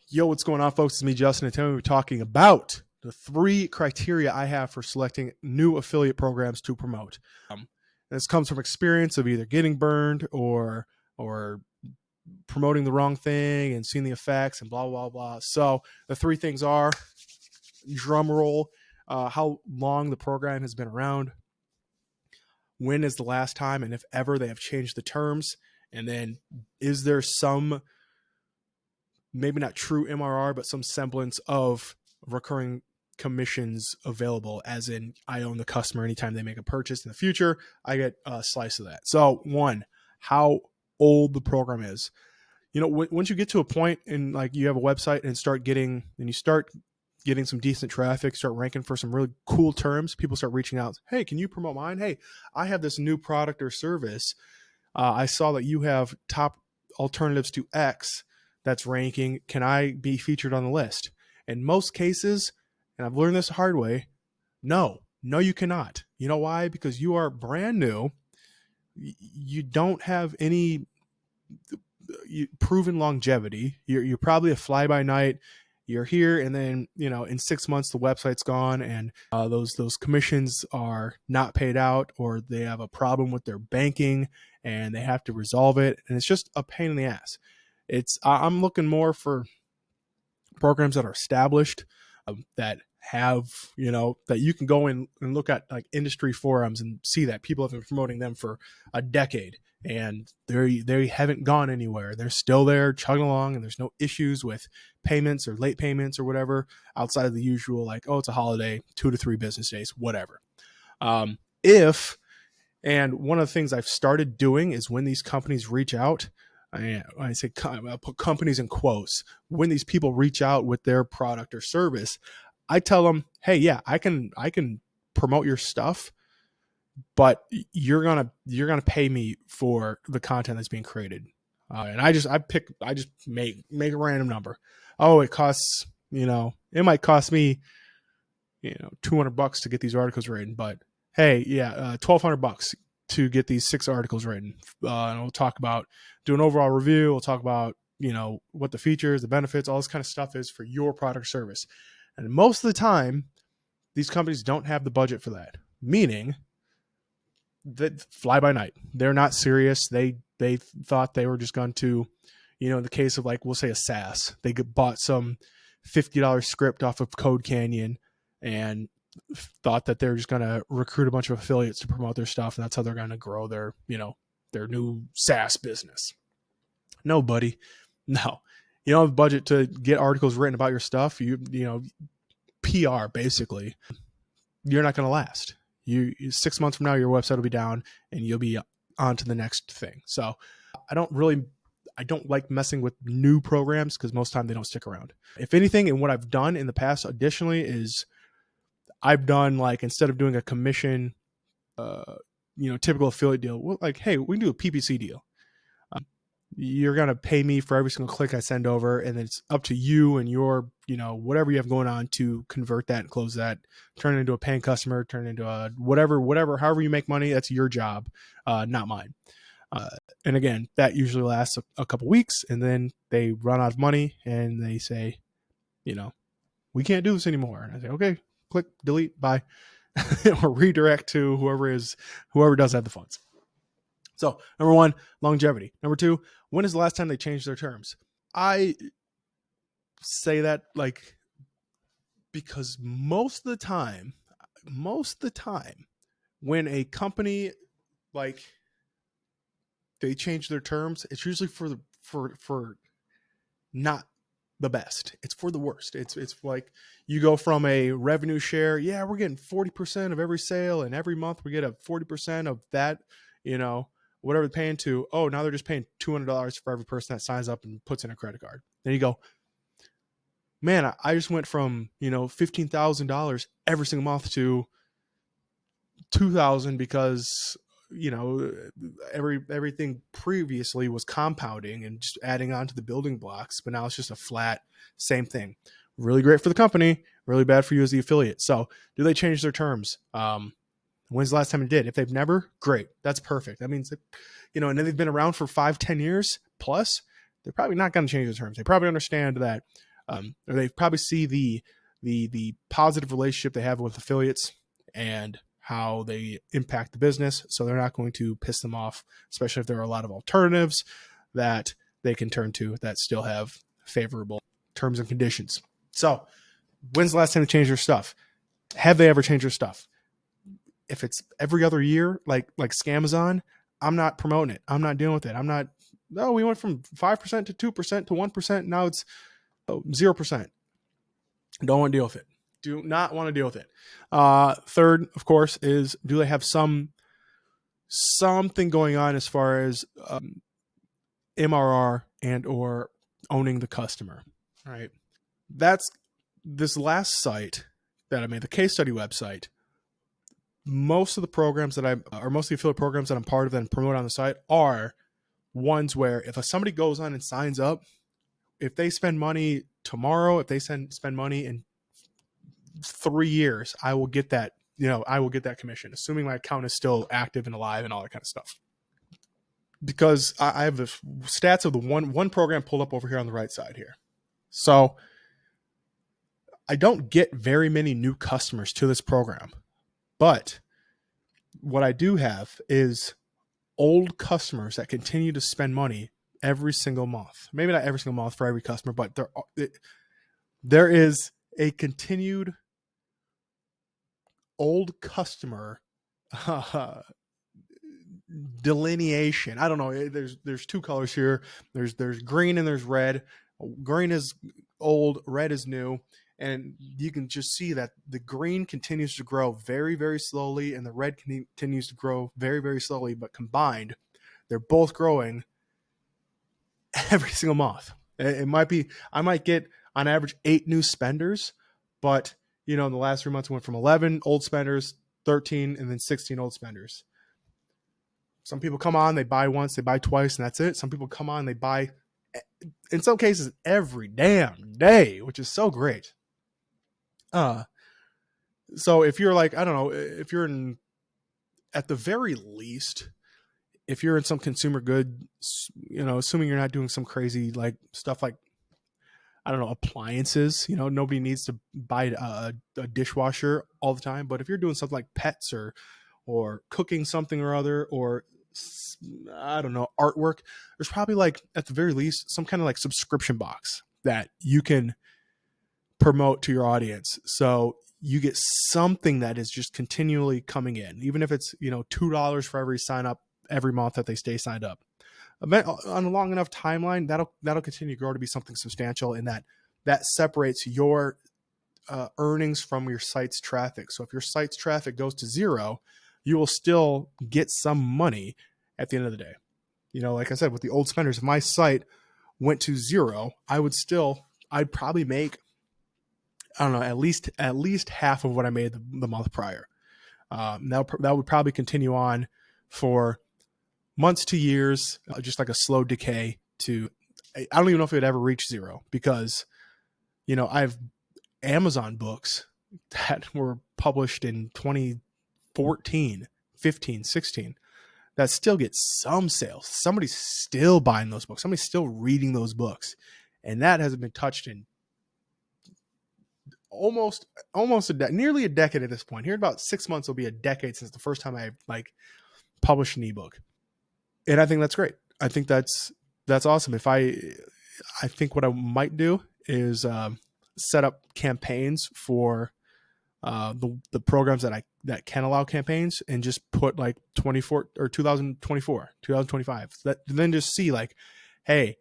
Yo, what's going on, folks? It's me, Justin, and today we're talking about the 3 criteria I have for selecting new affiliate programs to promote. This comes from experience of either getting burned or promoting the wrong thing and seeing the effects and blah, blah, blah. So the 3 things are, drum roll, how long the program has been around, when is the last time, and if ever they have changed the terms, and then is there some, maybe not true MRR, but some semblance of recurring commissions available, as in I own the customer anytime they make a purchase in the future, I get a slice of that. So 1, how old the program is. You know, once you get to a point in, like, you have a website and you start getting some decent traffic, start ranking for some really cool terms, people start reaching out. Hey, can you promote mine? Hey, I have this new product or service. I saw that you have top alternatives to X that's ranking. Can I be featured on the list? In most cases, and I've learned this the hard way, no, you cannot. You know why? Because you are brand new. You don't have any proven longevity. You're probably a fly by night. You're here, and then, you know, in 6 months the website's gone, and those commissions are not paid out, or they have a problem with their banking and they have to resolve it, and it's just a pain in the ass. I'm looking more for programs that are established, that have, you know, that you can go in and look at, like, industry forums and see that people have been promoting them for a decade and they haven't gone anywhere. They're still there chugging along, and there's no issues with payments or late payments or whatever outside of the usual, like, oh, it's a holiday, 2 to 3 business days, whatever. And one of the things I've started doing is, when these companies reach out, I say, I'll put companies in quotes, when these people reach out with their product or service, I tell them, hey, yeah, I can promote your stuff, but you're gonna pay me for the content that's being created. And I just make a random number. Oh, it costs, you know, it might cost me, you know, $200 to get these articles written, but hey, yeah, $1,200 to get these 6 articles written. And we'll talk about, do an overall review. We'll talk about, you know, what the features, the benefits, all this kind of stuff is for your product or service. And most of the time, these companies don't have the budget for that, meaning that fly by night. They're not serious. They thought they were just going to, you know, in the case of, like, we'll say a SaaS, they bought some $50 script off of Code Canyon and thought that they're just going to recruit a bunch of affiliates to promote their stuff, and that's how they're going to grow their, you know, their new SaaS business. No, buddy. No. You don't have a budget to get articles written about your stuff. You know, PR, basically. You're not going to last. You 6 months from now, your website will be down and you'll be on to the next thing. So I don't like messing with new programs, because most of the time they don't stick around. If anything, and what I've done in the past additionally is, I've done, like, instead of doing a commission, you know, typical affiliate deal, well, like, hey, we can do a PPC deal. You're going to pay me for every single click I send over, and it's up to you and your, you know, whatever you have going on to convert that and close that, turn it into a paying customer, turn it into a whatever, however you make money, that's your job, not mine. And again, that usually lasts a couple weeks, and then they run out of money and they say, you know, we can't do this anymore. And I say, okay, click, delete, bye, or redirect to whoever does have the funds. So number 1, longevity. Number 2, when is the last time they changed their terms? I say that, like, because most of the time, when a company, like, they change their terms, it's usually for not the best. It's for the worst. It's like, you go from a revenue share, yeah, we're getting 40% of every sale, and every month we get a 40% of that, you know, whatever they're paying to, oh, now they're just paying $200 for every person that signs up and puts in a credit card. Then you go, man, I just went from, you know, $15,000 every single month to $2,000 because, you know, everything previously was compounding and just adding on to the building blocks, but now it's just a flat same thing. Really great for the company, really bad for you as the affiliate. So do they change their terms? When's the last time it did? If they've never, great. That's perfect. That means that, you know, and then they've been around for 5-10 years plus, they're probably not going to change the terms. They probably understand that or they probably see the positive relationship they have with affiliates and how they impact the business. So they're not going to piss them off, especially if there are a lot of alternatives that they can turn to that still have favorable terms and conditions. So when's the last time they changed their stuff? Have they ever changed their stuff? If it's every other year, like Scamazon, I'm not promoting it. I'm not dealing with it. I'm not, no, we went from 5% to 2% to 1%. Now it's 0%. Don't want to deal with it. Do not want to deal with it. Third, of course, is do they have something going on as far as MRR and or owning the customer, right? That's this last site that I made, the case study website. Most of the programs that most of the affiliate programs that I'm part of and promote on the site are ones where if somebody goes on and signs up, if they spend money tomorrow, if they spend money in 3 years, I will get that, I will get that commission, assuming my account is still active and alive and all that kind of stuff. Because I have the stats of the one program pulled up over here on the right side here. So I don't get very many new customers to this program, but what I do have is old customers that continue to spend money every single month. Maybe not every single month for every customer, but there is a continued old customer delineation. I don't know. There's two colors here. There's green and there's red. Green is old, red is new. And you can just see that the green continues to grow very, very slowly, and the red continues to grow very, very slowly. But combined, they're both growing every single month. It might be, I might get on average 8 new spenders, but in the last 3 months, we went from 11 old spenders, 13, and then 16 old spenders. Some people come on, they buy once, they buy twice, and that's it. Some people come on, they buy, in some cases, every damn day, which is so great. So if you're like, I don't know, if you're in, at the very least, if you're in some consumer good, assuming you're not doing some crazy like stuff like, I don't know, appliances, nobody needs to buy a dishwasher all the time. But if you're doing something like pets or cooking something or other, or I don't know, artwork, there's probably like at the very least some kind of like subscription box that you can promote to your audience. So you get something that is just continually coming in, even if it's, $2 for every sign up every month that they stay signed up. On a long enough timeline, that'll continue to grow to be something substantial, in that separates your earnings from your site's traffic. So if your site's traffic goes to 0, you will still get some money at the end of the day. Like I said, with the old spenders, if my site went to 0, I'd probably make, I don't know, at least half of what I made the month prior. That would probably continue on for months to years, just like a slow decay to, I don't even know if it would ever reach 0, because, I have Amazon books that were published in 2014, 15, 16 that still get some sales. Somebody's still buying those books. Somebody's still reading those books. And that hasn't been touched in almost nearly a decade at this point. Here in about 6 months will be a decade since the first time I published an ebook. And I think that's great. I think that's awesome. If I think what I might do is set up campaigns for the programs that can allow campaigns, and just put like 2024 or 2024, 2025. Then just see like, hey,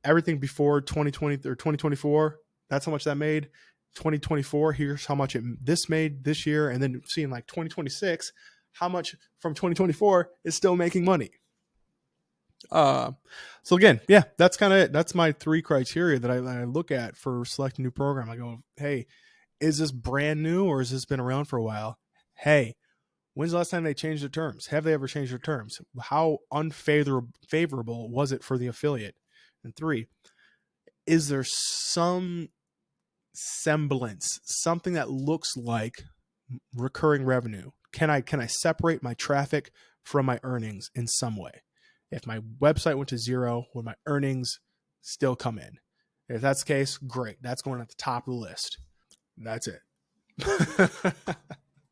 everything before 2020 or 2024, that's how much that made. 2024, here's how much this made this year, and then seeing like 2026, how much from 2024 is still making money. So again, yeah, that's kind of it. That's my 3 criteria that I look at for selecting a new program. I go, hey, is this brand new, or has this been around for a while? Hey, when's the last time they changed their terms? Have they ever changed their terms? How unfavorable was it for the affiliate? And 3, is there some semblance, something that looks like recurring revenue? Can I separate my traffic from my earnings in some way? If my website went to 0, would my earnings still come in? If that's the case, great. That's going at the top of the list. That's it.